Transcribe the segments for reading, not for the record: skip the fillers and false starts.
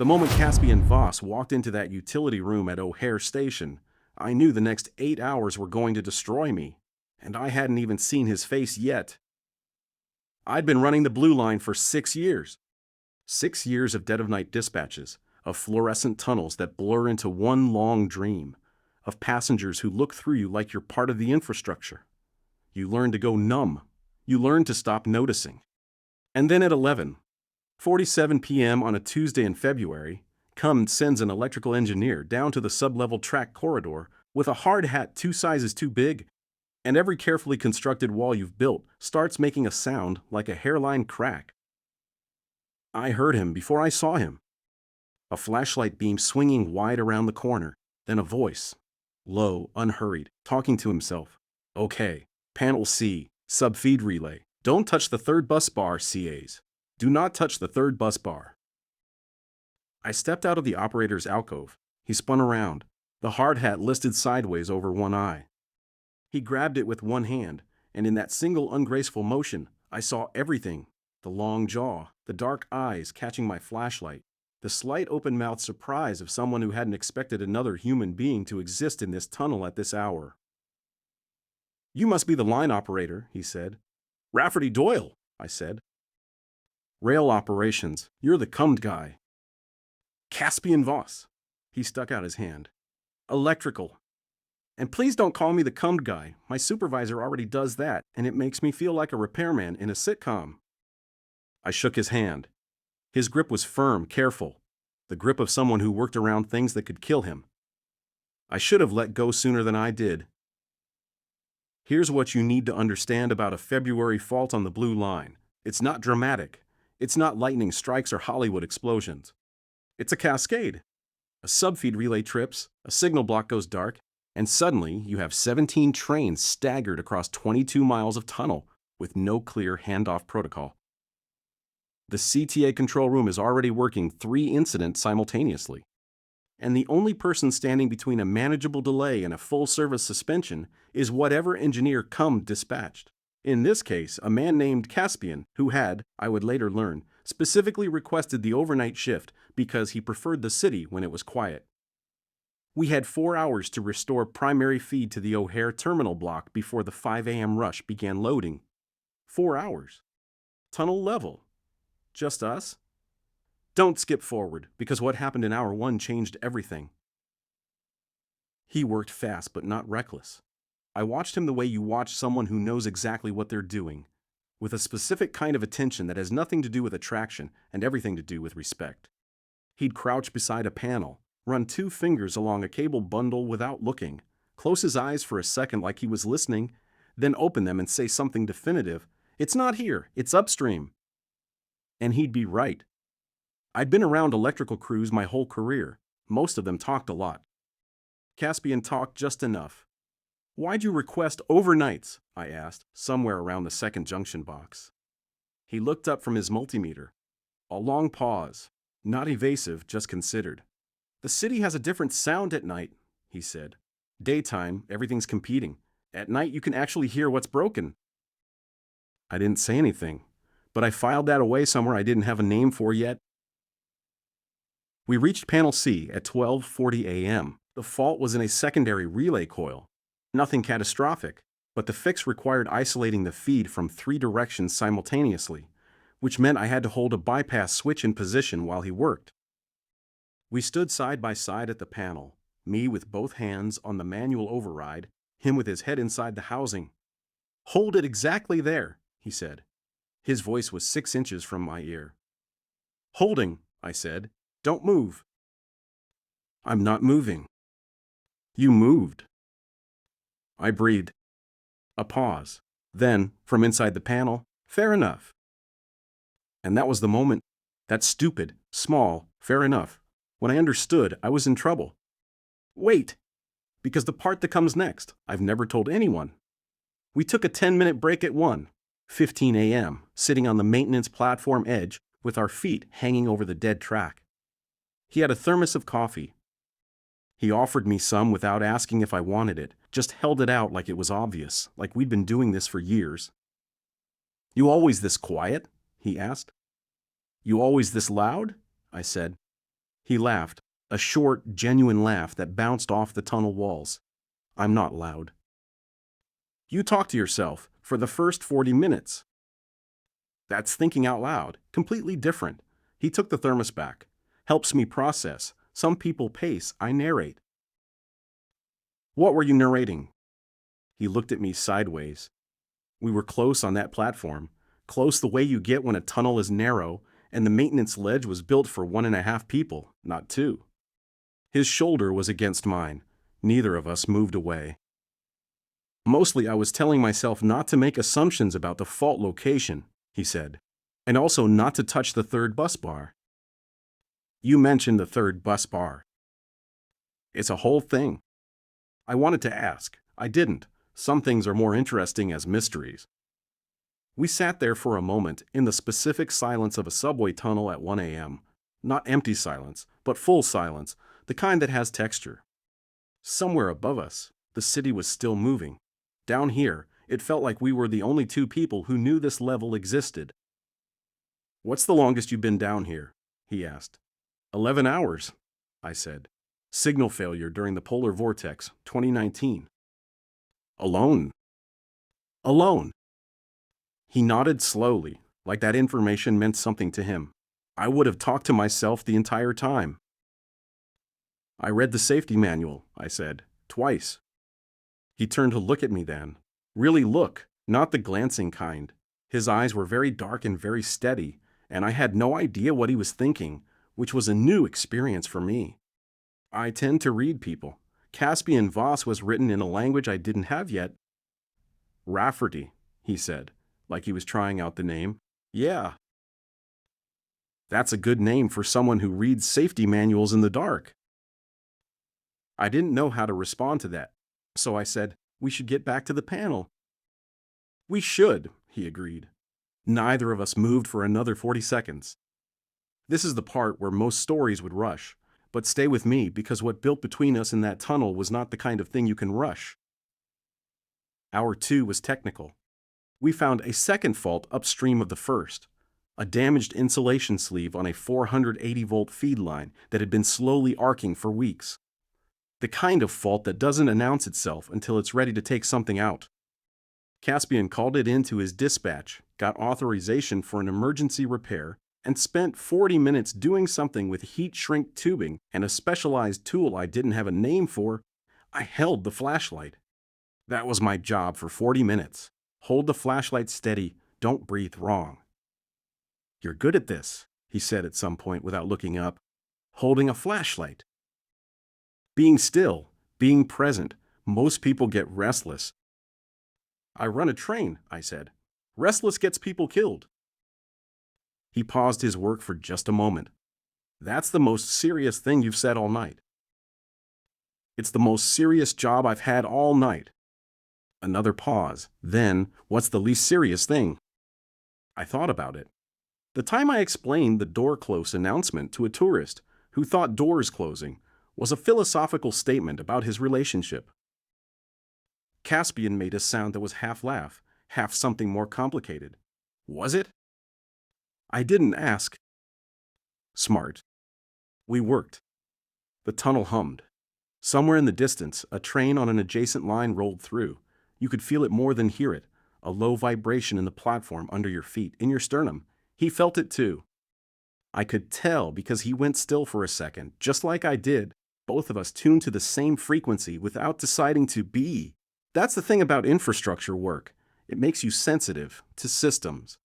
The moment Caspian Voss walked into that utility room at O'Hare Station, I knew the next 8 hours were going to destroy me, and I hadn't even seen his face yet. I'd been running the Blue Line for 6 years. 6 years of dead-of-night dispatches, of fluorescent tunnels that blur into one long dream, of passengers who look through you like you're part of the infrastructure. You learn to go numb. You learn to stop noticing. And then at 11:47 p.m. on a Tuesday in February, Cum sends an electrical engineer down to the sub-level track corridor with a hard hat 2 sizes too big, and every carefully constructed wall you've built starts making a sound like a hairline crack. I heard him before I saw him. A flashlight beam swinging wide around the corner, then a voice, low, unhurried, talking to himself. Okay, Panel C, sub-feed relay. Don't touch the third bus bar, CAs. Do not touch the third bus bar. I stepped out of the operator's alcove. He spun around, the hard hat listed sideways over one eye. He grabbed it with one hand, and in that single ungraceful motion, I saw everything. The long jaw, the dark eyes catching my flashlight, the slight open-mouthed surprise of someone who hadn't expected another human being to exist in this tunnel at this hour. You must be the line operator, he said. Rafferty Doyle, I said. Rail operations, you're the cummed guy. Caspian Voss. He stuck out his hand. Electrical. And please don't call me the cummed guy. My supervisor already does that, and it makes me feel like a repairman in a sitcom. I shook his hand. His grip was firm, careful, the grip of someone who worked around things that could kill him. I should have let go sooner than I did. Here's what you need to understand about a February fault on the Blue Line. It's not dramatic. It's not lightning strikes or Hollywood explosions. It's a cascade. A subfeed relay trips, a signal block goes dark, and suddenly you have 17 trains staggered across 22 miles of tunnel with no clear handoff protocol. The CTA control room is already working 3 incidents simultaneously. And the only person standing between a manageable delay and a full-service suspension is whatever engineer Cum dispatched. In this case, a man named Caspian, who had, I would later learn, specifically requested the overnight shift because he preferred the city when it was quiet. We had 4 hours to restore primary feed to the O'Hare terminal block before the 5 a.m. rush began loading. 4 hours. Tunnel level. Just us? Don't skip forward, because what happened in hour 1 changed everything. He worked fast but not reckless. I watched him the way you watch someone who knows exactly what they're doing, with a specific kind of attention that has nothing to do with attraction and everything to do with respect. He'd crouch beside a panel, run 2 fingers along a cable bundle without looking, close his eyes for a second like he was listening, then open them and say something definitive. It's not here, it's upstream. And he'd be right. I'd been around electrical crews my whole career. Most of them talked a lot. Caspian talked just enough. Why'd you request overnights? I asked, somewhere around the second junction box. He looked up from his multimeter. A long pause, not evasive, just considered. The city has a different sound at night, he said. Daytime, everything's competing. At night, you can actually hear what's broken. I didn't say anything, but I filed that away somewhere I didn't have a name for yet. We reached Panel C at 12:40 a.m. The fault was in a secondary relay coil. Nothing catastrophic, but the fix required isolating the feed from 3 directions simultaneously, which meant I had to hold a bypass switch in position while he worked. We stood side by side at the panel, me with both hands on the manual override, him with his head inside the housing. Hold it exactly there, he said. His voice was 6 inches from my ear. Holding, I said. Don't move. I'm not moving. You moved. I breathed. A pause. Then, from inside the panel, fair enough. And that was the moment, that stupid, small, fair enough, when I understood I was in trouble. Wait, because the part that comes next, I've never told anyone. We took a 10-minute break at 1:15 a.m., sitting on the maintenance platform edge with our feet hanging over the dead track. He had a thermos of coffee. He offered me some without asking if I wanted it, just held it out like it was obvious, like we'd been doing this for years. You always this quiet? He asked. You always this loud? I said. He laughed, a short, genuine laugh that bounced off the tunnel walls. I'm not loud. You talk to yourself for the first 40 minutes. That's thinking out loud, completely different. He took the thermos back. Helps me process. Some people pace, I narrate. What were you narrating? He looked at me sideways. We were close on that platform, close the way you get when a tunnel is narrow, and the maintenance ledge was built for 1.5 people, not 2. His shoulder was against mine. Neither of us moved away. Mostly I was telling myself not to make assumptions about the fault location, he said, and also not to touch the third bus bar. You mentioned the third bus bar. It's a whole thing. I wanted to ask. I didn't. Some things are more interesting as mysteries. We sat there for a moment in the specific silence of a subway tunnel at 1 a.m. Not empty silence, but full silence, the kind that has texture. Somewhere above us, the city was still moving. Down here, it felt like we were the only 2 people who knew this level existed. What's the longest you've been down here? He asked. 11 hours, I said. Signal failure during the polar vortex, 2019. Alone. Alone. He nodded slowly, like that information meant something to him. I would have talked to myself the entire time. I read the safety manual, I said, twice. He turned to look at me then. Really look, not the glancing kind. His eyes were very dark and very steady, and I had no idea what he was thinking, which was a new experience for me. I tend to read people. Caspian Voss was written in a language I didn't have yet. Rafferty, he said, like he was trying out the name. Yeah. That's a good name for someone who reads safety manuals in the dark. I didn't know how to respond to that, so I said, we should get back to the panel. We should, he agreed. Neither of us moved for another 40 seconds. This is the part where most stories would rush, but stay with me because what built between us in that tunnel was not the kind of thing you can rush. Hour 2 was technical. We found a second fault upstream of the first, a damaged insulation sleeve on a 480-volt feed line that had been slowly arcing for weeks. The kind of fault that doesn't announce itself until it's ready to take something out. Caspian called it into his dispatch, got authorization for an emergency repair, and spent 40 minutes doing something with heat shrink tubing and a specialized tool I didn't have a name for. I held the flashlight. That was my job for 40 minutes. Hold the flashlight steady, don't breathe wrong. You're good at this, he said at some point without looking up. Holding a flashlight. Being still, being present. Most people get restless. I run a train, I said. Restless gets people killed. He paused his work for just a moment. That's the most serious thing you've said all night. It's the most serious job I've had all night. Another pause. Then, what's the least serious thing? I thought about it. The time I explained the door close announcement to a tourist who thought doors closing was a philosophical statement about his relationship. Caspian made a sound that was half laugh, half something more complicated. Was it? I didn't ask. Smart. We worked. The tunnel hummed. Somewhere in the distance, a train on an adjacent line rolled through. You could feel it more than hear it, a low vibration in the platform under your feet, in your sternum. He felt it too. I could tell because he went still for a second, just like I did, both of us tuned to the same frequency without deciding to be. That's the thing about infrastructure work. It makes you sensitive to systems.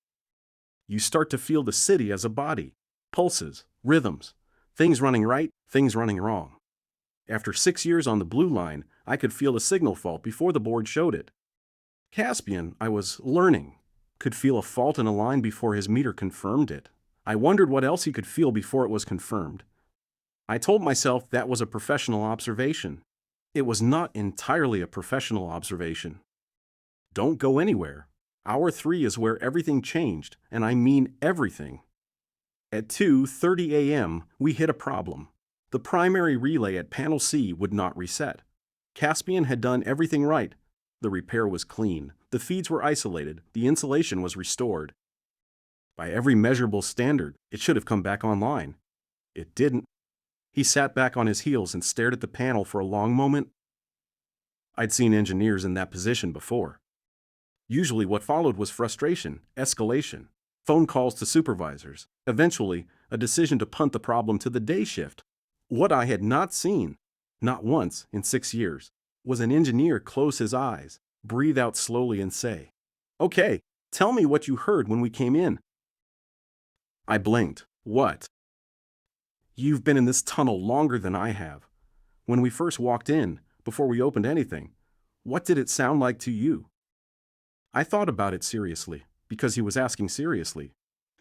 You start to feel the city as a body, pulses, rhythms, things running right, things running wrong. After 6 years on the blue line, I could feel a signal fault before the board showed it. Caspian, I was learning, could feel a fault in a line before his meter confirmed it. I wondered what else he could feel before it was confirmed. I told myself that was a professional observation. It was not entirely a professional observation. Don't go anywhere. Hour 3 is where everything changed, and I mean everything. At 2:30 a.m., we hit a problem. The primary relay at panel C would not reset. Caspian had done everything right. The repair was clean. The feeds were isolated. The insulation was restored. By every measurable standard, it should have come back online. It didn't. He sat back on his heels and stared at the panel for a long moment. I'd seen engineers in that position before. Usually what followed was frustration, escalation, phone calls to supervisors, eventually a decision to punt the problem to the day shift. What I had not seen, not once in 6 years, was an engineer close his eyes, breathe out slowly and say, "Okay, tell me what you heard when we came in." I blinked. What? You've been in this tunnel longer than I have. When we first walked in, before we opened anything, what did it sound like to you? I thought about it seriously, because he was asking seriously.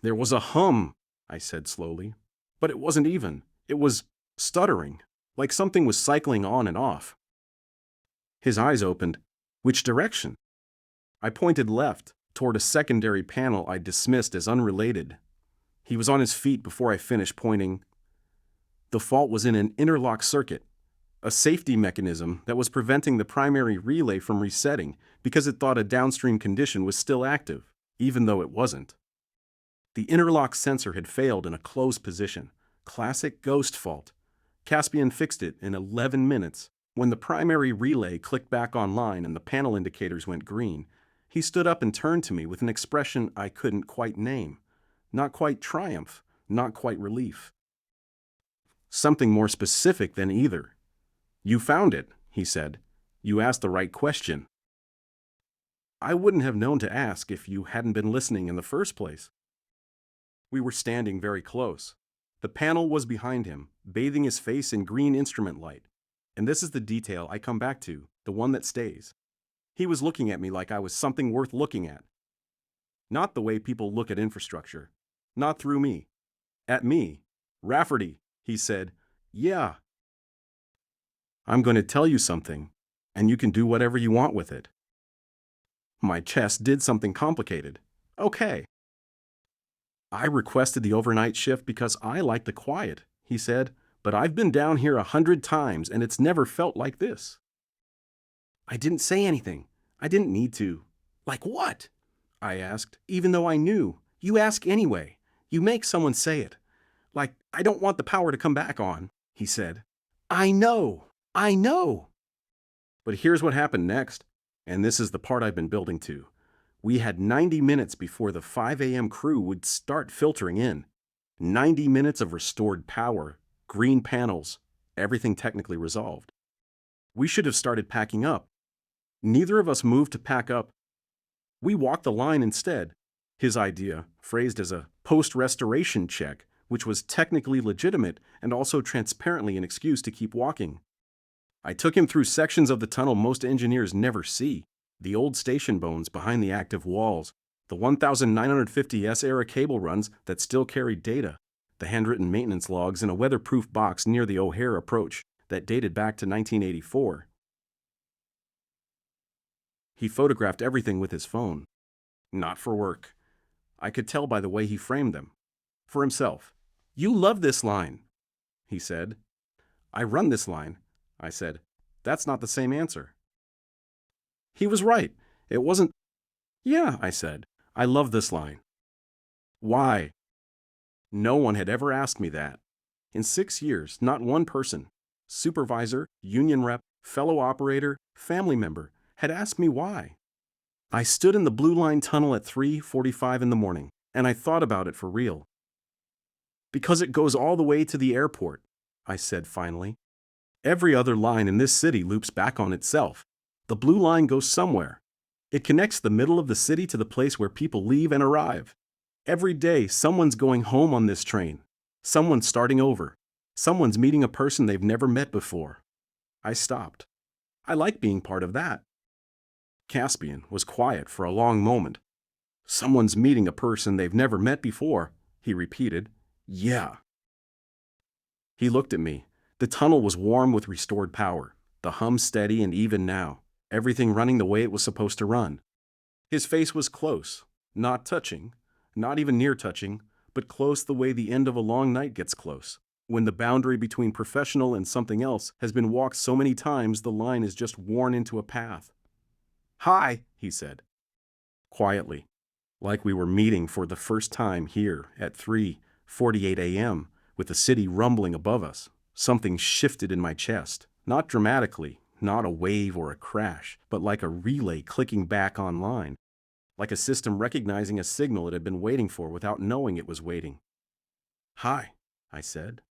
There was a hum, I said slowly. But it wasn't even. It was stuttering, like something was cycling on and off. His eyes opened. Which direction? I pointed left, toward a secondary panel I dismissed as unrelated. He was on his feet before I finished pointing. The fault was in an interlock circuit, a safety mechanism that was preventing the primary relay from resetting because it thought a downstream condition was still active, even though it wasn't. The interlock sensor had failed in a closed position. Classic ghost fault. Caspian fixed it in 11 minutes. When the primary relay clicked back online and the panel indicators went green, he stood up and turned to me with an expression I couldn't quite name. Not quite triumph, not quite relief. Something more specific than either. "You found it," he said. "You asked the right question." I wouldn't have known to ask if you hadn't been listening in the first place. We were standing very close. The panel was behind him, bathing his face in green instrument light. And this is the detail I come back to, the one that stays. He was looking at me like I was something worth looking at. Not the way people look at infrastructure. Not through me. At me. "Rafferty," he said. "Yeah. I'm going to tell you something, and you can do whatever you want with it." My chest did something complicated. "Okay." "I requested the overnight shift because I like the quiet," he said, "but I've been down here 100 times and it's never felt like this." I didn't say anything. I didn't need to. "Like what?" I asked, even though I knew. "You ask anyway. You make someone say it. Like, I don't want the power to come back on," he said. I know. But here's what happened next, and this is the part I've been building to. We had 90 minutes before the 5 a.m. crew would start filtering in. 90 minutes of restored power, green panels, everything technically resolved. We should have started packing up. Neither of us moved to pack up. We walked the line instead. His idea, phrased as a post-restoration check, which was technically legitimate and also transparently an excuse to keep walking. I took him through sections of the tunnel most engineers never see. The old station bones behind the active walls, the 1950S era cable runs that still carried data, the handwritten maintenance logs in a weatherproof box near the O'Hare approach that dated back to 1984. He photographed everything with his phone. Not for work. I could tell by the way he framed them. For himself. "You love this line," he said. "I run this line," I said. "That's not the same answer." He was right. It wasn't. "Yeah," I said. "I love this line." "Why?" No one had ever asked me that. In 6 years, not one person, supervisor, union rep, fellow operator, family member, had asked me why. I stood in the Blue Line tunnel at 3:45 in the morning, and I thought about it for real. "Because it goes all the way to the airport," I said finally. "Every other line in this city loops back on itself. The Blue Line goes somewhere. It connects the middle of the city to the place where people leave and arrive. Every day, someone's going home on this train. Someone's starting over. Someone's meeting a person they've never met before." I stopped. I like being part of that. Caspian was quiet for a long moment. "Someone's meeting a person they've never met before," he repeated. "Yeah." He looked at me. The tunnel was warm with restored power, the hum steady and even now, everything running the way it was supposed to run. His face was close, not touching, not even near touching, but close the way the end of a long night gets close, when the boundary between professional and something else has been walked so many times the line is just worn into a path. "Hi," he said. Quietly, like we were meeting for the first time here at 3:48 a.m., with the city rumbling above us, Something shifted in my chest, not dramatically, not a wave or a crash, but like a relay clicking back online, like a system recognizing a signal it had been waiting for without knowing it was waiting. "Hi," I said.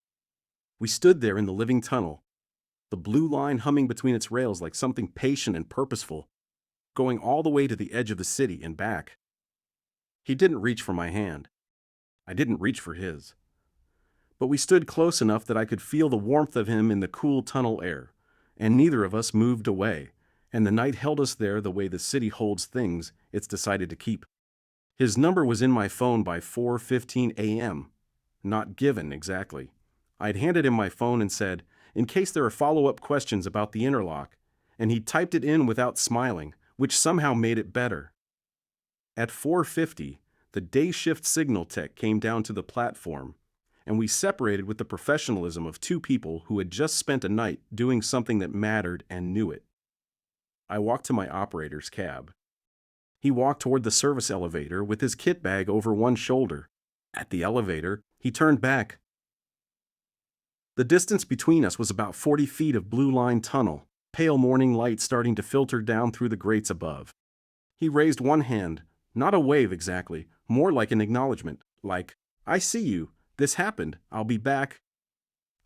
We stood there in the living tunnel, the blue line humming between its rails like something patient and purposeful, going all the way to the edge of the city and back. He didn't reach for my hand. I didn't reach for his. But we stood close enough that I could feel the warmth of him in the cool tunnel air, and neither of us moved away, and the night held us there the way the city holds things it's decided to keep. His number was in my phone by 4:15 a.m. Not given, exactly. I'd handed him my phone and said, in case there are follow-up questions about the interlock, and he typed it in without smiling, which somehow made it better. At 4:50, the day shift signal tech came down to the platform, and we separated with the professionalism of two people who had just spent a night doing something that mattered and knew it. I walked to my operator's cab. He walked toward the service elevator with his kit bag over one shoulder. At the elevator, he turned back. The distance between us was about 40 feet of blue line tunnel, pale morning light starting to filter down through the grates above. He raised one hand, not a wave exactly, more like an acknowledgement, like, "I see you. This happened. I'll be back."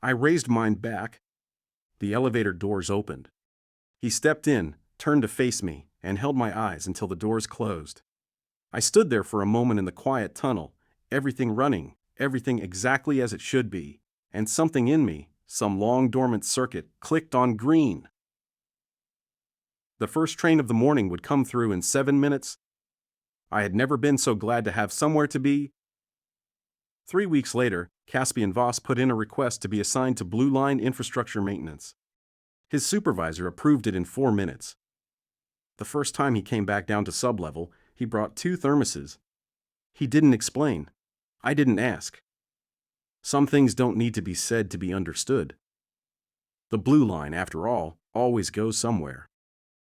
I raised mine back. The elevator doors opened. He stepped in, turned to face me, and held my eyes until the doors closed. I stood there for a moment in the quiet tunnel, everything running, everything exactly as it should be, and something in me, some long dormant circuit, clicked on green. The first train of the morning would come through in 7 minutes. I had never been so glad to have somewhere to be. 3 weeks later, Caspian put in a request to be assigned to Blue Line infrastructure maintenance. His supervisor approved it in 4 minutes. The first time he came back down to sublevel, he brought 2 thermoses. He didn't explain. I didn't ask. Some things don't need to be said to be understood. The Blue Line, after all, always goes somewhere.